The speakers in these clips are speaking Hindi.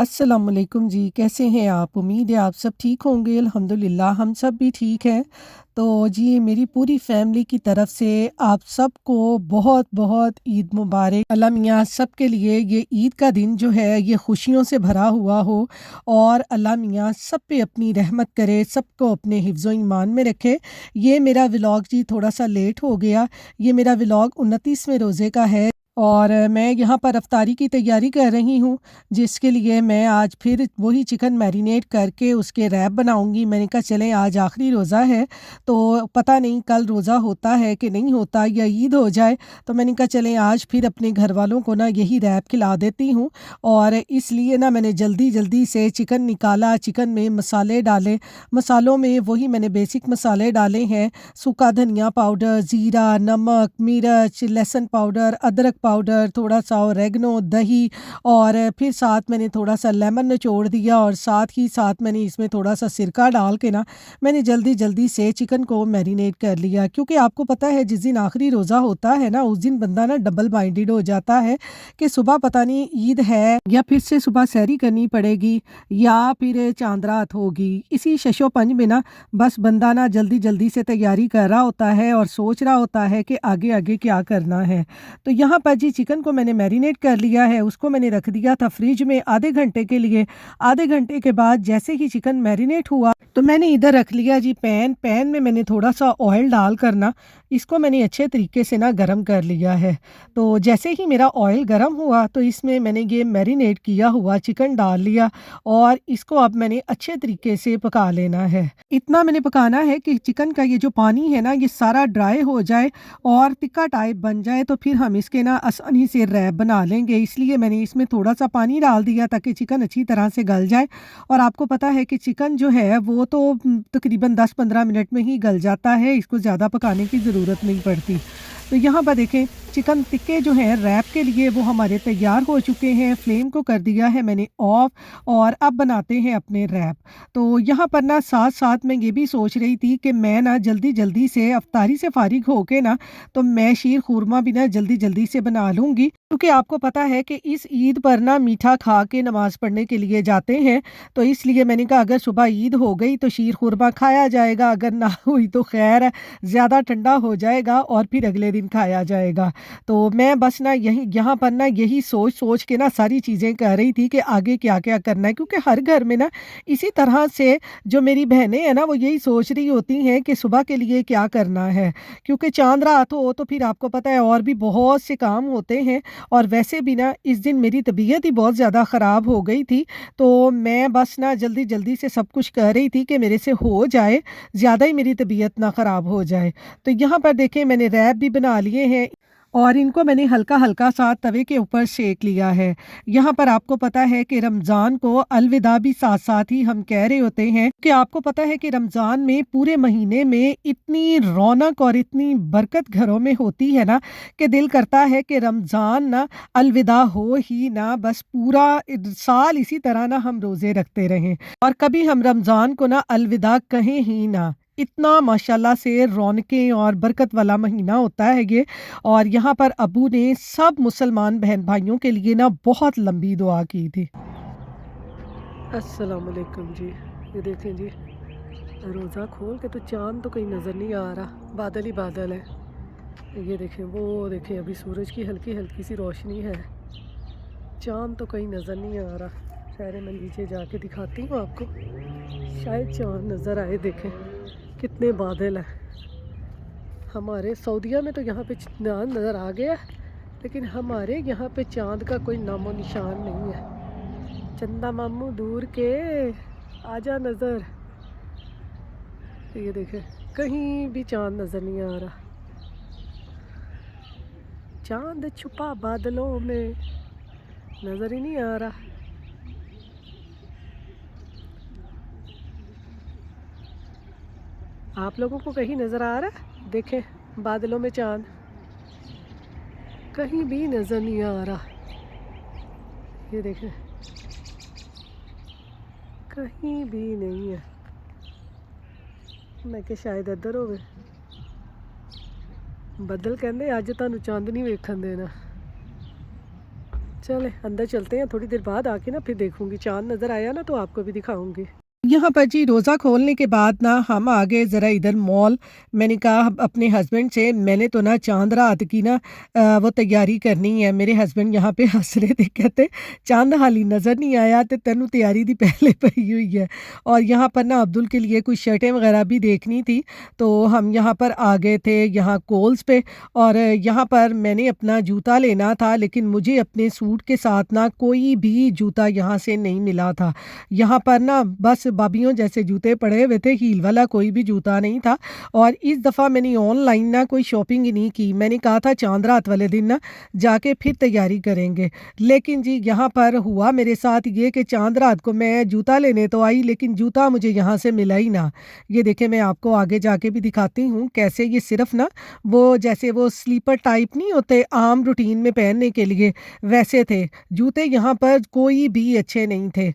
अस्सलाम वालेकुम जी, कैसे हैं आप? उम्मीद है आप सब ठीक होंगे। अल्हम्दुलिल्लाह हम सब भी ठीक हैं। तो जी मेरी पूरी फैमिली की तरफ से आप सबको बहुत-बहुत ईद मुबारक। अल्लाह मियाँ सबके लिए ये ईद का दिन जो है ये खुशियों से भरा हुआ हो और अल्लाह मियाँ सब पे अपनी रहमत करे, सबको अपने हिफ्ज़-ओ ईमान में रखे। ये मेरा व्लॉग जी थोड़ा-सा लेट हो गया। ये मेरा व्लॉग 29वें रोज़े का है और मैं यहाँ पर इफ्तारी की तैयारी कर रही हूँ, जिसके लिए मैं आज फिर वही चिकन मैरिनेट करके उसके रैप बनाऊँगी। मैंने कहा चलें आज आखिरी रोज़ा है, तो पता नहीं कल रोज़ा होता है कि नहीं होता या ईद हो जाए, तो मैंने कहा चलें आज फिर अपने घरवालों को ना यही रैप खिला देती हूँ। और इसलिए ना मैंने जल्दी-जल्दी से चिकन निकाला, चिकन में मसाले डाले, मसालों में वही मैंने बेसिक मसाले डाले हैं, सूखा धनिया पाउडर, ज़ीरा, नमक, मिर्च, लहसुन पाउडर, अदरक पाउडर, थोड़ा-सा ऑरेगनो, दही और फिर साथ मैंने थोड़ा-सा लेमन निचोड़ दिया और साथ ही साथ मैंने इसमें थोड़ा-सा सिरका डाल के ना मैंने जल्दी-जल्दी से चिकन को मैरिनेट कर लिया। क्योंकि आपको पता है जिस दिन आखिरी रोज़ा होता है ना, उस दिन बंदा ना डबल माइंडेड हो जाता है कि सुबह पता नहीं ईद है या फिर से सुबह सहरी करनी पड़ेगी या फिर चाँद रात होगी। इसी शशोपंज में ना बस बंदा ना जल्दी-जल्दी से तैयारी कर रहा होता है और सोच रहा होता है कि आगे-आगे क्या करना है। तो यहाँ पर जी चिकन को मैंने मैरिनेट कर लिया है, उसको मैंने रख दिया था फ्रिज में आधे घंटे के लिए। आधे घंटे के बाद जैसे ही चिकन मैरिनेट हुआ, तो मैंने इधर रख लिया जी पैन में मैंने थोड़ा-सा ऑयल डाल कर ना इसको मैंने अच्छे तरीके से ना गरम कर लिया है। तो जैसे ही मेरा ऑयल गरम हुआ, तो इसमें मैंने ये मैरिनेट किया हुआ चिकन डाल लिया और इसको अब मैंने अच्छे तरीके से पका लेना है। इतना मैंने पकाना है कि चिकन का ये जो पानी है ना, ये सारा ड्राई हो जाए और तिक्का टाइप बन जाए, तो फिर हम इसके ना आसानी से रैप बना लेंगे। इसलिए मैंने इसमें थोड़ा-सा पानी डाल दिया ताकि चिकन अच्छी तरह से गल जाए। और आपको पता है कि चिकन जो है वो तो तकरीबन 10-15 मिनट में ही गल जाता है, इसको ज़्यादा पकाने की ज़रूरत नहीं पड़ती। तो यहाँ पर देखें चिकन टिक्के जो हैं रैप के लिए वो हमारे तैयार हो चुके हैं। फ्लेम को कर दिया है मैंने ऑफ और अब बनाते हैं अपने रैप। तो यहाँ पर ना साथ-साथ मैं ये भी सोच रही थी कि मैं ना जल्दी-जल्दी से इफ्तारी से फ़ारिग होके ना तो मैं शीर खुरमा भी ना जल्दी-जल्दी से बना लूँगी। क्योंकि आपको पता है कि इस ईद पर ना मीठा खा के नमाज़ पढ़ने के लिए जाते हैं। तो इसलिए मैंने कहा अगर सुबह ईद हो गई तो शीर खुरमा खाया जाएगा, अगर ना हुई तो खैर है, ज़्यादा ठंडा हो जाएगा और फिर अगले दिन खाया जाएगा। तो मैं बस ना यही यहाँ पर ना यही सोच-सोच के ना सारी चीज़ें कर रही थी कि आगे क्या-क्या करना है। क्योंकि हर घर में ना इसी तरह से जो मेरी बहनें हैं ना वो यही सोच रही होती हैं कि सुबह के लिए क्या करना है। क्योंकि चाँद रात हो तो फिर आपको पता है और भी बहुत से काम होते हैं और वैसे भी ना इस दिन मेरी तबीयत ही बहुत ज़्यादा ख़राब हो गई थी। तो मैं बस ना जल्दी-जल्दी से सब कुछ कर रही थी कि मेरे से हो जाए, ज़्यादा ही मेरी तबीयत ना ख़राब हो जाए। तो यहाँ पर देखें मैंने रैप भी बना लिए हैं और इनको मैंने हल्का-हल्का सा तवे के ऊपर सेक लिया है। यहाँ पर आपको पता है कि रमज़ान को अलविदा भी साथ-साथ ही हम कह रहे होते हैं कि आपको पता है कि रमज़ान में पूरे महीने में इतनी रौनक और इतनी बरकत घरों में होती है ना कि दिल करता है कि रमज़ान ना अलविदा हो ही ना, बस पूरा साल इसी तरह ना हम रोज़े रखते रहें और कभी हम रमज़ान को ना अलविदा कहें ही ना। इतना माशाल्लाह से रौनकें और बरकत वाला महीना होता है ये। और यहाँ पर अबू ने सब मुसलमान बहन भाइयों के लिए ना बहुत लंबी दुआ की थी। अस्सलाम वालेकुम जी। ये देखें जी, रोज़ा खोल के तो चाँद तो कहीं नज़र नहीं आ रहा, बादल ही बादल है। ये देखें, वो देखें अभी सूरज की हल्की-हल्की सी रोशनी है, चाँद तो कहीं नज़र नहीं आ रहा। खैर मैं नीचे जाके दिखाती हूँ आपको, शायद चाँद नज़र आए। देखें कितने बादल हैं। हमारे सऊदीया में तो यहाँ पे चाँद नज़र आ गया, लेकिन हमारे यहाँ पे चाँद का कोई नामो निशान नहीं है। चंदा मामू दूर के आजा नज़र। ये देखें कहीं भी चाँद नज़र नहीं आ रहा, चाँद छुपा बादलों में, नज़र ही नहीं आ रहा। आप लोगों को कहीं नज़र आ रहा है? देखें बादलों में चाँद कहीं भी नज़र नहीं आ रहा। ये देखें कहीं भी नहीं है। मैं कि शायद इधर होवे। बदल कहंदे अज तुहानू चांद नहीं वेखन देना। चलें अंदर चलते हैं, थोड़ी देर बाद आके ना फिर देखूँगी, चाँद नज़र आया ना तो आपको भी दिखाऊँगी। यहाँ पर जी रोज़ा खोलने के बाद ना हम आ गए ज़रा इधर मॉल। मैंने कहा अपने हस्बैंड से मैंने तो ना चाँद रात की ना वो तैयारी करनी है। मेरे हस्बैंड यहाँ पे हँस रहे थे, कहते चाँद हाली नज़र नहीं आया ते तेनू तैयारी दी पहले पई हुई है। और यहाँ पर ना अब्दुल के लिए कुछ शर्टें वग़ैरह भी देखनी थी, तो हम यहाँ पर आ गए थे यहाँ कोल्स पे। और यहाँ पर मैंने अपना जूता लेना था, लेकिन मुझे अपने सूट के साथ ना कोई भी जूता यहाँ से नहीं मिला था। यहाँ पर ना बस बाबियों जैसे जूते पड़े हुए थे, हील वाला कोई भी जूता नहीं था। और इस दफ़ा मैंने ऑनलाइन ना कोई शॉपिंग ही नहीं की। मैंने कहा था चाँद रात वाले दिन ना जाके फिर तैयारी करेंगे। लेकिन जी यहाँ पर हुआ मेरे साथ ये कि चाँद रात को मैं जूता लेने तो आई, लेकिन जूता मुझे यहाँ से मिला ही ना। ये देखिए मैं आपको आगे जाके भी दिखाती हूँ कैसे ये सिर्फ़ ना वो जैसे वो स्लीपर टाइप नहीं होते आम रूटीन में पहनने के लिए, वैसे थे। जूते यहाँ पर कोई भी अच्छे नहीं थे।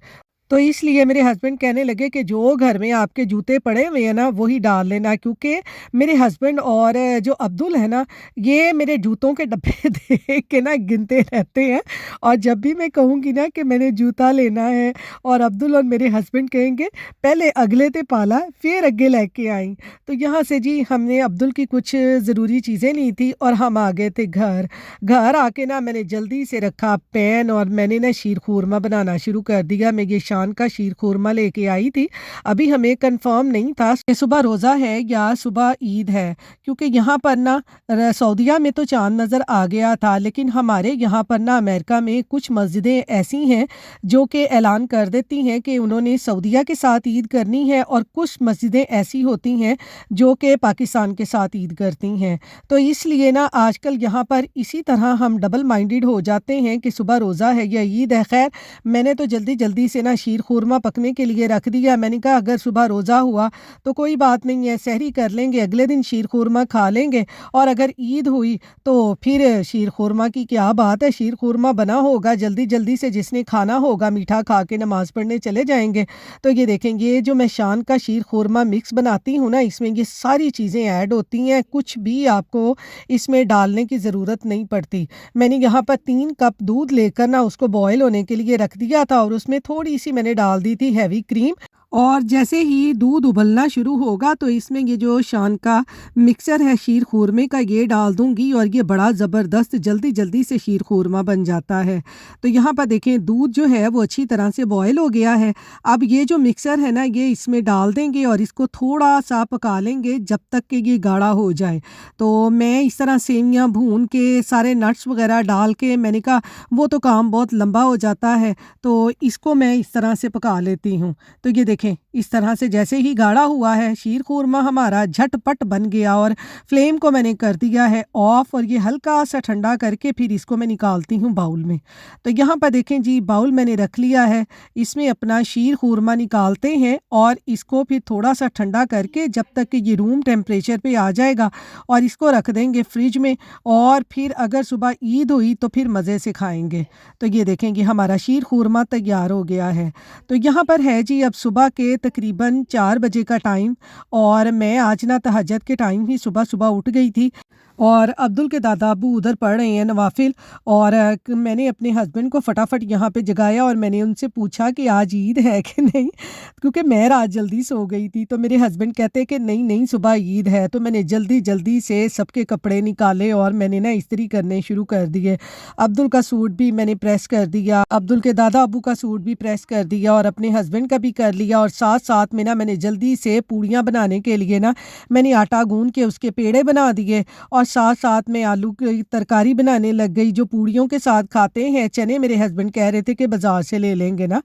तो इसलिए मेरे हस्बैंड कहने लगे कि जो घर में आपके जूते पड़े हुए हैं ना वही डाल लेना, क्योंकि मेरे हस्बैंड और जो अब्दुल है ना ये मेरे जूतों के डब्बे देख के ना गिनते रहते हैं। और जब भी मैं कहूँगी ना कि मैंने जूता लेना है और अब्दुल और मेरे हस्बैंड कहेंगे पहले अगले ते पाला फिर अगे लेके आई। तो यहाँ से जी हमने अब्दुल की कुछ ज़रूरी चीज़ें ली थी और हम आ गए थे घर। घर आके ना मैंने जल्दी से रखा पैन और मैंने ना शीर खुरमा बनाना शुरू कर दिया। मैं ये शान का शीर खुरमा लेके आई थी। अभी हमें कंफर्म नहीं था कि सुबह रोज़ा है या सुबह ईद है, क्योंकि यहाँ पर ना सऊदीया में तो चाँद नज़र आ गया था, लेकिन हमारे यहाँ पर ना अमेरिका में कुछ मस्जिदें ऐसी हैं जो कि ऐलान कर देती हैं कि उन्होंने सऊदीया के साथ ईद करनी है, और कुछ मस्जिदें ऐसी होती हैं जो कि पाकिस्तान के साथ ईद करती हैं। तो इसलिए ना आजकल यहाँ पर इसी तरह हम डबल माइंडेड हो जाते हैं कि सुबह रोज़ा है या ईद है। ख़ैर मैंने तो जल्दी-जल्दी से ना शीर खुरमा पकने के लिए रख दिया। मैंने कहा अगर सुबह रोज़ा हुआ तो कोई बात नहीं है, सहरी कर लेंगे, अगले दिन शीर खुरमा खा लेंगे, और अगर ईद हुई तो फिर शीर खुरमा की क्या बात है, शीर खुरमा बना होगा, जल्दी-जल्दी से जिसने खाना होगा मीठा खा के नमाज़ पढ़ने चले जाएँगे। तो ये देखें, ये जो मैं शान का शीर खुरमा मिक्स बनाती हूँ ना, इसमें ये सारी चीज़ें ऐड होती हैं, कुछ भी आपको इसमें डालने की ज़रूरत नहीं पड़ती। मैंने यहाँ पर 3 कप दूध लेकर ना उसको बॉयल होने के लिए रख दिया था, और उसमें थोड़ी-सी मैंने डाल दी थी हेवी क्रीम। और जैसे ही दूध उबलना शुरू होगा तो इसमें ये जो शान का मिक्सर है शीर खुरमे का ये डाल दूँगी, और ये बड़ा ज़बरदस्त जल्दी-जल्दी से शीर खुरमा बन जाता है। तो यहाँ पर देखें दूध जो है वो अच्छी तरह से बॉयल हो गया है। अब ये जो मिक्सर है ना ये इसमें डाल देंगे और इसको थोड़ा-सा पका लेंगे जब तक कि ये गाढ़ा हो जाए। तो मैं इस तरह सेवइयाँ भून के सारे नट्स वग़ैरह डाल के, मैंने कहा वो तो काम बहुत लंबा हो जाता है, तो इसको मैं इस तरह से पका लेती हूँ। तो ये देखें इस तरह से जैसे ही गाढ़ा हुआ है शीर खुरमा हमारा झटपट बन गया, और फ्लेम को मैंने कर दिया है ऑफ, और ये हल्का सा ठंडा करके फिर इसको मैं निकालती हूँ बाउल में। तो यहाँ पर देखें जी बाउल मैंने रख लिया है, इसमें अपना शीर खुरमा निकालते हैं और इसको फिर थोड़ा सा ठंडा करके जब तक कि ये रूम टेम्परेचर पे आ जाएगा, और इसको रख देंगे फ्रिज में, और फिर अगर सुबह ईद हुई तो फिर मज़े से खाएंगे। तो ये देखेंगे हमारा शीर खुरमा तैयार हो गया है। तो यहाँ पर है जी अब सुबह के तकरीबन 4 बजे का टाइम, और मैं आज ना तहज्जुद के टाइम ही सुबह-सुबह उठ गई थी, और अब्दुल के दादा अब्बू उधर पढ़ रहे हैं नवाफिल, और मैंने अपने हस्बैंड को फटाफट यहाँ पे जगाया और मैंने उनसे पूछा कि आज ईद है कि नहीं, क्योंकि मैं रात जल्दी सो गई थी। तो मेरे हस्बैंड कहते हैं कि नहीं सुबह ईद है। तो मैंने जल्दी से सबके कपड़े निकाले और मैंने ना इस्त्री करने शुरू कर दिए। अब्दुल का सूट भी मैंने प्रेस कर दिया, अब्दुल के दादा अब्बू का सूट भी प्रेस कर दिया, और अपने हस्बैंड का भी कर लिया, और साथ साथ में ना मैंने जल्दी से पूड़ियाँ बनाने के लिए ना मैंने आटा गूंद के उसके पेड़े बना दिए, और साथ साथ में आलू की तरकारी बनाने लग गई जो पूड़ियों के साथ खाते हैं। चने मेरे हस्बैंड कह रहे थे कि बाज़ार से ले लेंगे ना।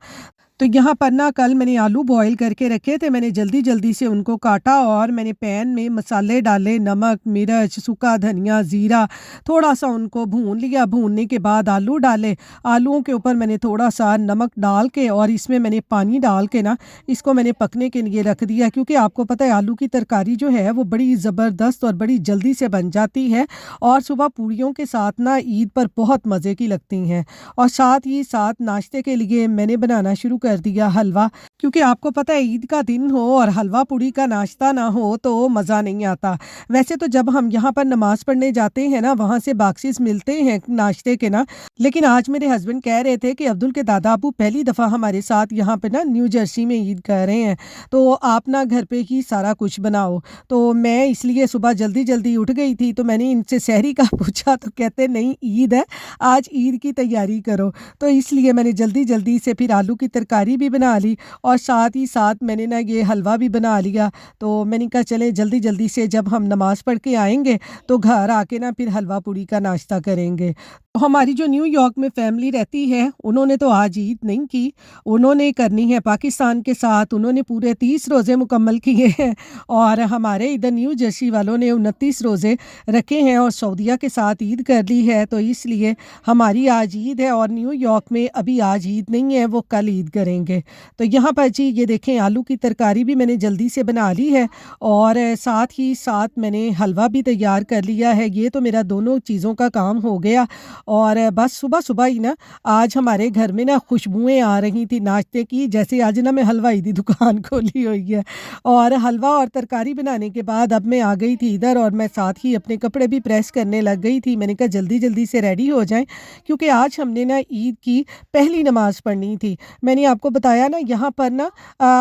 तो यहाँ पर ना कल मैंने आलू बॉईल करके रखे थे, मैंने जल्दी से उनको काटा, और मैंने पैन में मसाले डाले, नमक, मिर्च, सूखा धनिया, ज़ीरा, थोड़ा-सा उनको भून लिया। भूनने के बाद आलू डाले, आलूओं के ऊपर मैंने थोड़ा-सा नमक डाल के और इसमें मैंने पानी डाल के ना इसको मैंने पकने के लिए रख दिया, क्योंकि आपको पता है आलू की तरकारी जो है वो बड़ी ज़बरदस्त और बड़ी जल्दी से बन जाती है, और सुबह पूड़ियों के साथ ना ईद पर बहुत मज़े की लगती हैं। और साथ ही साथ नाश्ते के लिए मैंने बनाना शुरू कर कर दिया हलवा, क्योंकि आपको पता है ईद का दिन हो और हलवा पूड़ी का नाश्ता ना हो तो मज़ा नहीं आता। वैसे तो जब हम यहाँ पर नमाज़ पढ़ने जाते हैं ना, वहाँ से बॉक्सेस मिलते हैं नाश्ते के ना, लेकिन आज मेरे हस्बैंड कह रहे थे कि अब्दुल के दादा अबू पहली दफ़ा हमारे साथ यहाँ पे ना न्यू जर्सी में ईद कर रहे हैं, तो आप ना घर पे ही सारा कुछ बनाओ। तो मैं इसलिए सुबह जल्दी-जल्दी उठ गई थी, तो मैंने इनसे सहरी का पूछा तो कहते नहीं ईद है, आज ईद की तैयारी करो। तो इसलिए मैंने जल्दी-जल्दी से फिर आलू की तरकारी भी बना ली और साथ ही साथ मैंने ना ये हलवा भी बना लिया। तो मैंने कहा चले जल्दी-जल्दी से जब हम नमाज़ पढ़ के आएँगे तो घर आके ना फिर हलवा पूड़ी का नाश्ता करेंगे। तो हमारी जो न्यूयॉर्क में फ़ैमिली रहती है, उन्होंने तो आज ईद नहीं की, उन्होंने करनी है पाकिस्तान के साथ, उन्होंने पूरे 30 रोज़े मुकम्मल किए हैं और हमारे इधर न्यू जर्सी वालों ने 29 रोज़े रखे हैं और सऊदीया के साथ ईद कर ली है, तो इसलिए हमारी आज ईद है और न्यूयॉर्क में अभी आज ईद नहीं है, वो कल ईद करेंगे। तो यहाँ पर जी ये देखें आलू की तरकारी भी मैंने जल्दी से बना ली है और साथ ही साथ मैंने हलवा भी तैयार कर लिया है। ये तो मेरा दोनों चीज़ों का काम हो गया और बस सुबह-सुबह ही ना आज हमारे घर में ना खुशबुएँ आ रही थी नाश्ते की, जैसे आज ना मैं हलवाई की दुकान खोली हुई है। और हलवा और तरकारी बनाने के बाद अब मैं आ गई थी इधर और मैं साथ ही अपने कपड़े भी प्रेस करने लग गई थी। मैंने कहा जल्दी-जल्दी से रेडी हो जाएँ, क्योंकि आज हमने ना ईद की पहली नमाज़ पढ़नी थी। मैंने आपको बताया ना यहाँ पर ना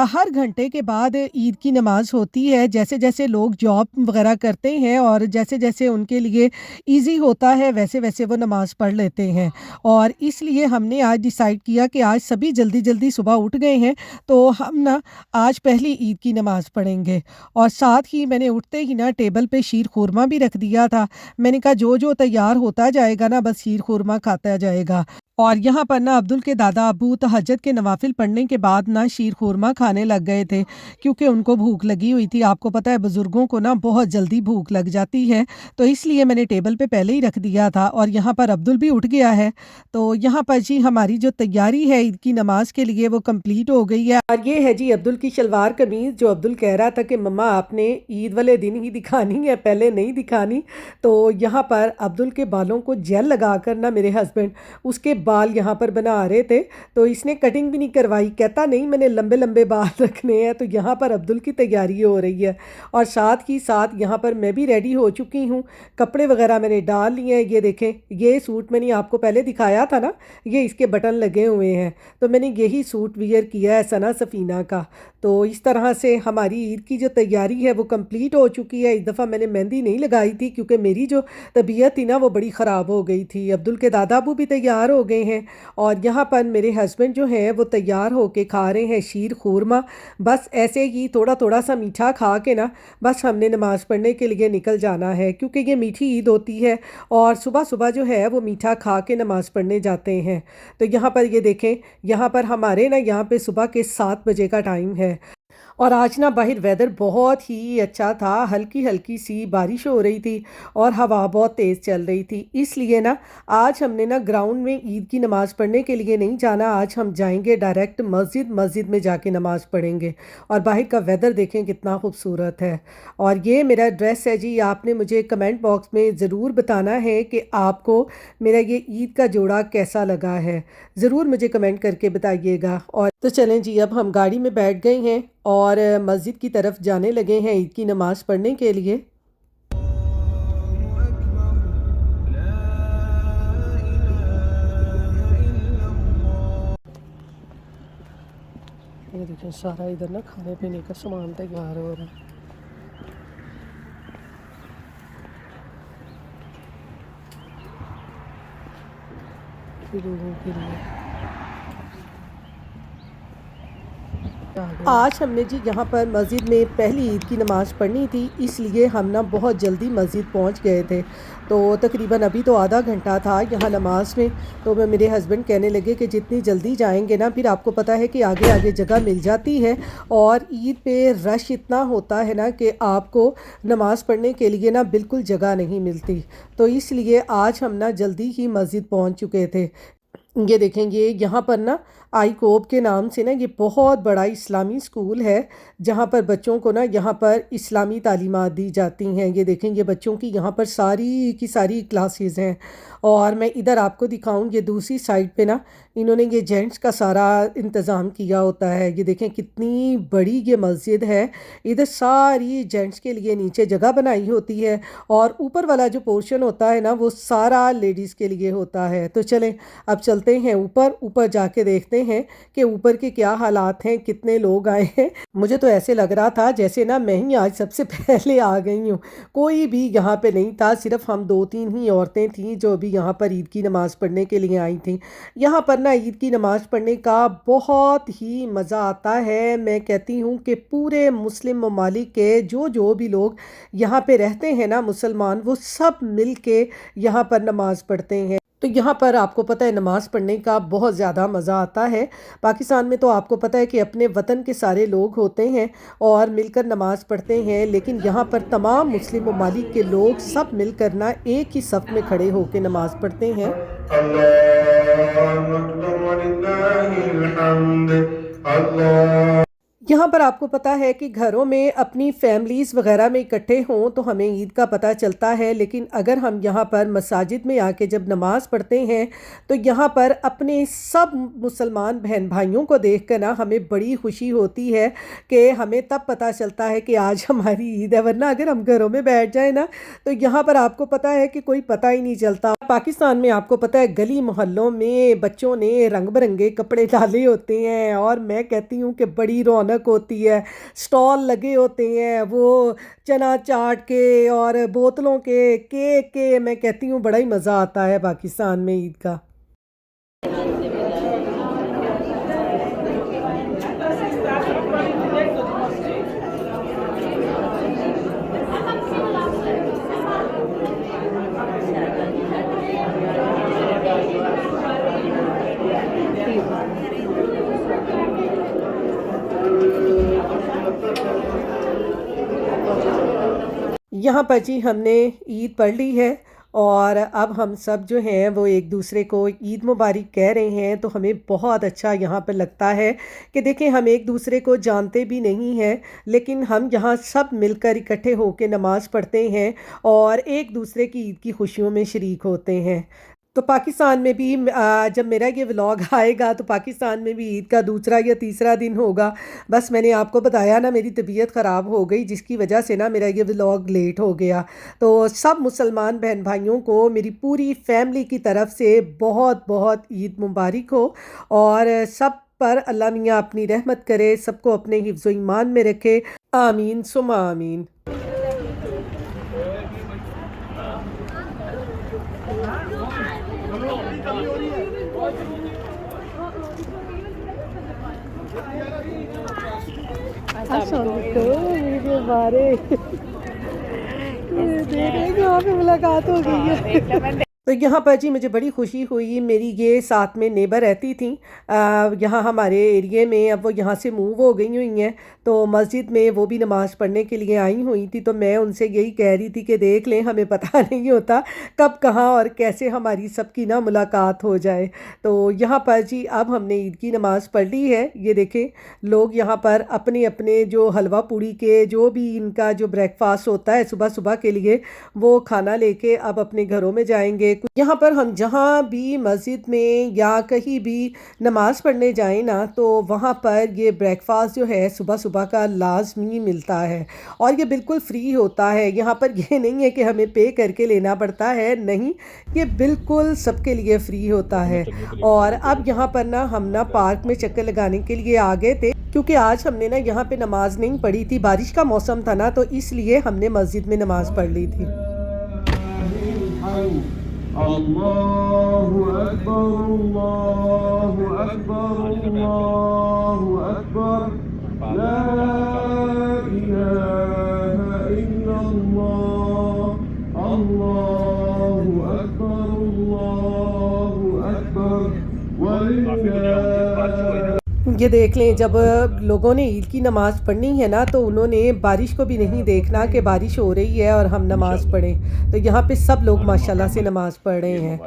हर घंटे के बाद ईद की नमाज़ होती है। जैसे-जैसे लोग जॉब वग़ैरह करते हैं और जैसे-जैसे उनके लिए ईज़ी होता है, वैसे-वैसे वो नमाज़ पढ़ लेते हैं। और इसलिए हमने आज डिसाइड किया कि आज सभी जल्दी-जल्दी सुबह उठ गए हैं, तो हम ना आज पहली ईद की नमाज़ पढ़ेंगे। और साथ ही मैंने उठते ही ना टेबल पे शीर खुरमा भी रख दिया था। मैंने कहा जो-जो तैयार होता जाएगा ना बस शीर खुरमा खाता जाएगा। और यहाँ पर ना अब्दुल के दादा अबू तहज्जुद के नवाफ़िल पढ़ने के बाद ना शीर खुरमा खाने लग गए थे, क्योंकि उनको भूख लगी हुई थी। आपको पता है बुज़ुर्गों को ना बहुत जल्दी भूख लग जाती है, तो इसलिए मैंने टेबल पे पहले ही रख दिया था और यहाँ पर अब्दुल भी उठ गया है। तो यहाँ पर जी हमारी जो तैयारी है ईद की नमाज़ के लिए वो कंप्लीट हो गई है और ये है जी अब्दुल की शलवार कमीज़, जो अब्दुल कह रहा था कि मम्मा आपने ईद वाले दिन ही दिखानी है, पहले नहीं दिखानी। तो यहाँ पर अब्दुल के बालों को जेल लगाकर ना मेरे हस्बैंड उसके बाल यहाँ पर बना रहे थे, तो इसने कटिंग भी नहीं करवाई, कहता नहीं मैंने लंबे लंबे बाल रखने हैं। तो यहाँ पर अब्दुल की तैयारी हो रही है और साथ ही साथ यहाँ पर मैं भी रेडी हो चुकी हूँ, कपड़े वगैरह मैंने डाल लिए हैं। ये देखें, ये सूट मैंने आपको पहले दिखाया था ना, ये इसके बटन लगे हुए हैं, तो मैंने यही सूट वियर किया है सना सफ़ीना का। तो इस तरह से हमारी ईद की जो तैयारी है वो कंप्लीट हो चुकी है। इस दफ़ा मैंने मेहंदी नहीं लगाई थी, क्योंकि मेरी जो तबीयत थी ना वो बड़ी ख़राब हो गई थी। अब्दुल के दादा अबू भी तैयार हो गए हैं और यहाँ पर मेरे हस्बैंड जो हैं वो तैयार होके खा रहे हैं शीर खुरमा। बस ऐसे ही थोड़ा थोड़ा सा मीठा खा के ना बस हमने नमाज़ पढ़ने के लिए निकल जाना है, क्योंकि ये मीठी ईद होती है और सुबह सुबह जो है वो मीठा खा के नमाज़ पढ़ने जाते हैं। तो यहाँ पर ये देखें, यहाँ पर हमारे ना यहाँ पे सुबह के 7 बजे का टाइम है और आज ना बाहर वेदर बहुत ही अच्छा था, हल्की हल्की सी बारिश हो रही थी और हवा बहुत तेज़ चल रही थी। इसलिए ना आज हमने ना ग्राउंड में ईद की नमाज़ पढ़ने के लिए नहीं जाना, आज हम जाएंगे डायरेक्ट मस्जिद में जाके नमाज़ पढ़ेंगे। और बाहर का वेदर देखें कितना खूबसूरत है। और ये मेरा ड्रेस है जी, आपने मुझे कमेंट बॉक्स में ज़रूर बताना है कि आपको मेरा ये ईद का जोड़ा कैसा लगा है, ज़रूर मुझे कमेंट करके बताइएगा। और तो चलें जी, अब हम गाड़ी में बैठ गए हैं और मस्जिद की तरफ जाने लगे हैं ईद की नमाज़ पढ़ने के लिए। ये देखें सारा इधर ना खाने पीने का सामान तैयार हो रहा है। लोगों के लिए आज हमने जी यहाँ पर मस्जिद में पहली ईद की नमाज़ पढ़नी थी, इसलिए हम ना बहुत जल्दी मस्जिद पहुँच गए थे। तो तकरीबन अभी तो आधा घंटा था यहाँ नमाज़ में। तो मेरे हस्बैंड कहने लगे कि जितनी जल्दी जाएंगे ना, फिर आपको पता है कि आगे आगे जगह मिल जाती है और ईद पे रश इतना होता है ना कि आपको नमाज़ पढ़ने के लिए ना बिल्कुल जगह नहीं मिलती। तो इसलिए आज हम ना जल्दी ही मस्जिद पहुँच चुके थे। ये देखेंगे यहाँ पर ना आईकोब के नाम से ना ये बहुत बड़ा इस्लामी स्कूल है, जहाँ पर बच्चों को ना यहाँ पर इस्लामी तालीमात दी जाती हैं। ये देखें, ये बच्चों की यहाँ पर सारी की सारी क्लासेस हैं। और मैं इधर आपको दिखाऊं, ये दूसरी साइड पे ना इन्होंने ये जेंट्स का सारा इंतज़ाम किया होता है। ये देखें कितनी बड़ी ये मस्जिद है। इधर सारी जेंट्स के लिए नीचे जगह बनाई होती है, और ऊपर वाला जो पोर्शन होता है ना वो सारा लेडीज़ के लिए होता है। तो चलें अब चलते हैं ऊपर, ऊपर जाके देखते हैं कि ऊपर के क्या हालात हैं, कितने लोग आए हैं। मुझे तो ऐसे लग रहा था जैसे ना मैं ही आज सबसे पहले आ गई हूँ। कोई भी यहाँ पे नहीं था, सिर्फ हम दो तीन ही औरतें थीं जो भी यहाँ पर ईद की नमाज़ पढ़ने के लिए आई थीं। यहाँ पर ना ईद की नमाज़ पढ़ने का बहुत ही मज़ा आता है। मैं कहती हूँ कि पूरे मुस्लिम ममालिक के जो जो भी लोग यहाँ पे रहते हैं ना मुसलमान, वो सब मिल के यहाँ पर नमाज़ पढ़ते हैं। तो यहाँ पर आपको पता है नमाज़ पढ़ने का बहुत ज़्यादा मज़ा आता है। पाकिस्तान में तो आपको पता है कि अपने वतन के सारे लोग होते हैं और मिलकर नमाज़ पढ़ते हैं, लेकिन यहाँ पर तमाम मुस्लिम ममालिक के लोग सब मिलकर ना एक ही सफ़ में खड़े होकर नमाज़ पढ़ते हैं। यहाँ पर आपको पता है कि घरों में अपनी फैमिलीज़ वगैरह में इकट्ठे हों तो हमें ईद का पता चलता है, लेकिन अगर हम यहाँ पर मसाजिद में आके जब नमाज़ पढ़ते हैं तो यहाँ पर अपने सब मुसलमान बहन भाइयों को देख कर ना हमें बड़ी खुशी होती है कि हमें तब पता चलता है कि आज हमारी ईद है। वरना अगर हम घरों में बैठ जाए ना तो यहाँ पर आपको पता है कि कोई पता ही नहीं चलता। पाकिस्तान में आपको पता है गली मोहल्लों में बच्चों ने रंग बिरंगे कपड़े डाले होते हैं, और मैं कहती हूँ कि बड़ी रौनक होती है। स्टॉल लगे होते हैं, वो चना चाट के और बोतलों के, केक के, मैं कहती हूँ बड़ा ही मज़ा आता है पाकिस्तान में ईद का। यहाँ पर जी हमने ईद पढ़ ली है, और अब हम सब जो हैं वो एक दूसरे को ईद मुबारक कह रहे हैं। तो हमें बहुत अच्छा यहाँ पर लगता है कि देखें, हम एक दूसरे को जानते भी नहीं हैं, लेकिन हम यहाँ सब मिलकर इकट्ठे होकर नमाज़ पढ़ते हैं और एक दूसरे की ईद की खुशियों में शरीक होते हैं। तो पाकिस्तान में भी जब मेरा ये व्लॉग आएगा तो पाकिस्तान में भी ईद का दूसरा या तीसरा दिन होगा। बस मैंने आपको बताया ना मेरी तबीयत ख़राब हो गई, जिसकी वजह से ना मेरा ये व्लॉग लेट हो गया। तो सब मुसलमान बहन भाइयों को मेरी पूरी फैमिली की तरफ से बहुत बहुत ईद मुबारक हो, और सब पर अल्लाह मियाँ अपनी रहमत करे, सबको अपने हिफ्ज़ व ईमान में रखे। आमीन सुमा आमीन। यहाँ पे मुलाकात हो गई है। तो यहाँ पर जी मुझे बड़ी खुशी हुई, मेरी ये साथ में नेबर रहती थी यहाँ हमारे एरिए में। अब वो यहाँ से मूव हो गई हुई हैं, तो मस्जिद में वो भी नमाज़ पढ़ने के लिए आई हुई थी। तो मैं उनसे यही कह रही थी कि देख लें, हमें पता नहीं होता कब कहाँ और कैसे हमारी सबकी ना मुलाकात हो जाए। तो यहाँ पर जी अब हमने ईद की नमाज़ पढ़ ली है। ये देखें, लोग यहाँ पर अपने अपने जो हलवा पूड़ी के जो भी इनका जो ब्रेकफास्ट होता है सुबह सुबह के लिए, वो खाना लेके अब अपने घरों में जाएंगे। यहाँ पर हम जहाँ भी मस्जिद में या कहीं भी नमाज़ पढ़ने जाएं ना, तो वहाँ पर ये ब्रेकफास्ट जो है सुबह सुबह का लाजमी मिलता है, और ये बिल्कुल फ्री होता है। यहाँ पर ये नहीं है कि हमें पे करके लेना पड़ता है, नहीं, ये बिल्कुल सबके लिए फ्री होता है। और अब यहाँ पर ना हम ना पार्क में चक्कर लगाने के लिए आ गए थे, क्योंकि आज हमने ना यहाँ पे नमाज नहीं पढ़ी थी, बारिश का मौसम था ना, तो इसलिए हमने मस्जिद में नमाज पढ़ ली थी। अल्लाहु अकबर अल्लाहु अकबर अल्लाहु अकबर ला इलाहा इल्लल्लाह अल्लाहु अकबर वलिल्लाह। ये देख लें, जब लोगों ने ईद की नमाज़ पढ़नी है ना, तो उन्होंने बारिश को भी नहीं देखना कि बारिश हो रही है और हम नमाज़ पढ़ें। तो यहाँ पे सब लोग माशाल्लाह से नमाज़ पढ़ रहे हैं।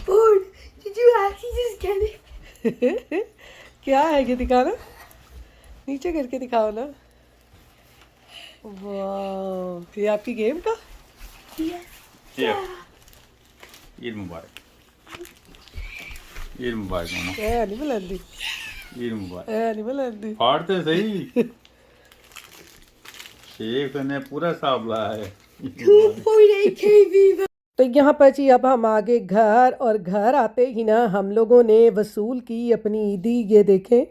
Ford, did you actually just get it? क्या है ये, दिखाना, नीचे करके दिखाओ ना। वाह, ये आपकी गेम का। ये ईद मुबारक, ईद मुबारक मामा, है नहीं बुलंदी, ईद मुबारक। है नहीं बुलंदी। फाड़ते सही, शेख ने पूरा हिसाब लाया है। ईद मुबारक। तो यहाँ पर जी अब हम आगे घर, और घर आते ही ना हम लोगों ने वसूल की अपनी ईदी। ये देखें,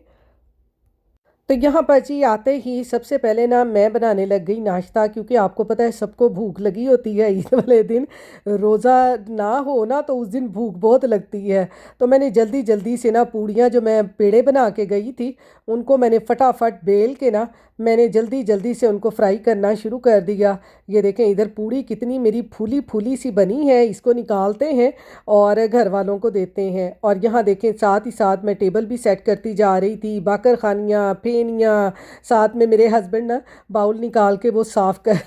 तो यहाँ पर जी आते ही सबसे पहले ना मैं बनाने लग गई नाश्ता, क्योंकि आपको पता है सबको भूख लगी होती है ईद वाले दिन। रोज़ा ना हो ना तो उस दिन भूख बहुत लगती है। तो मैंने जल्दी जल्दी से ना पूड़ियाँ जो मैं पेड़े बना के गई थी उनको मैंने फटाफट बेल के ना मैंने जल्दी जल्दी से उनको फ्राई करना शुरू कर दिया। ये देखें इधर पूड़ी कितनी मेरी फूली फूली सी बनी है, इसको निकालते हैं और घर वालों को देते हैं। और यहाँ देखें साथ ही साथ मैं टेबल भी सेट करती जा रही थी, बाकर खानियाँ, फेनियाँ, साथ में मेरे हस्बैंड ना बाउल निकाल के वो साफ़ कर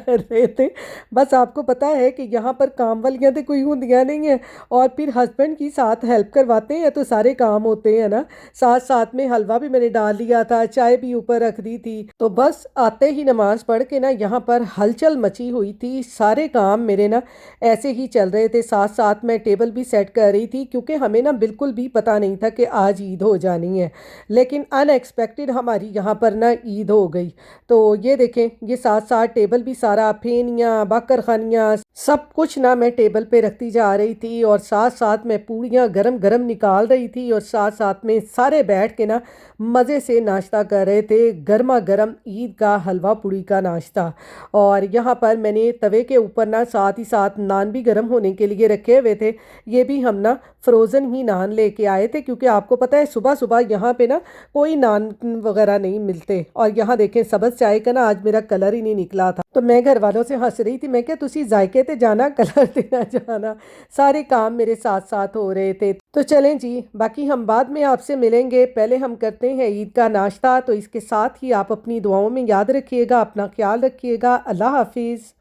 रहे थे। बस आपको पता है कि यहाँ पर काम वालियाँ तो कोई होंदियाँ नहीं हैं, और फिर हस्बैंड की साथ हेल्प करवाते हैं तो सारे काम होते हैं ना। साथ साथ में हलवा भी मैंने डाल लिया था, चाय भी ऊपर रख दी थी। तो बस आते ही नमाज़ पढ़ के ना यहाँ पर हलचल मची हुई थी। सारे काम मेरे ना ऐसे ही चल रहे थे, साथ साथ मैं टेबल भी सेट कर रही थी, क्योंकि हमें ना बिल्कुल भी पता नहीं था कि आज ईद हो जानी है। लेकिन अनएक्सपेक्टेड हमारी यहाँ पर ना ईद हो गई। तो ये देखें, ये साथ साथ टेबल भी सारा, फेनियाँ, बाकर खानियाँ, सब कुछ ना मैं टेबल पे रखती जा रही थी, और साथ साथ मैं पूड़ियाँ गरम गरम निकाल रही थी, और साथ साथ में सारे बैठ के ना मज़े से नाश्ता कर रहे थे, गर्मा गर्म ईद का हलवा पूड़ी का नाश्ता। और यहाँ पर मैंने तवे के ऊपर ना साथ ही साथ नान भी गर्म होने के लिए रखे हुए थे। ये भी हम ना फ्रोज़न ही नान लेके आए थे, क्योंकि आपको पता है सुबह सुबह यहाँ पे ना कोई नान वगैरह नहीं मिलते। और यहाँ देखें सब्ज़ चाय का ना आज मेरा कलर ही नहीं निकला था, तो मैं घर वालों से हंस रही थी, मैं क्या तुसी जायके ते जाना, कलर देना जाना। सारे काम मेरे साथ साथ हो रहे थे। तो चलें जी, बाकी हम बाद में आपसे मिलेंगे, पहले हम करते हैं ईद का नाश्ता। तो इसके साथ ही आप अपनी दुआओं में याद रखिएगा, अपना ख्याल रखिएगा। अल्लाह हाफिज़।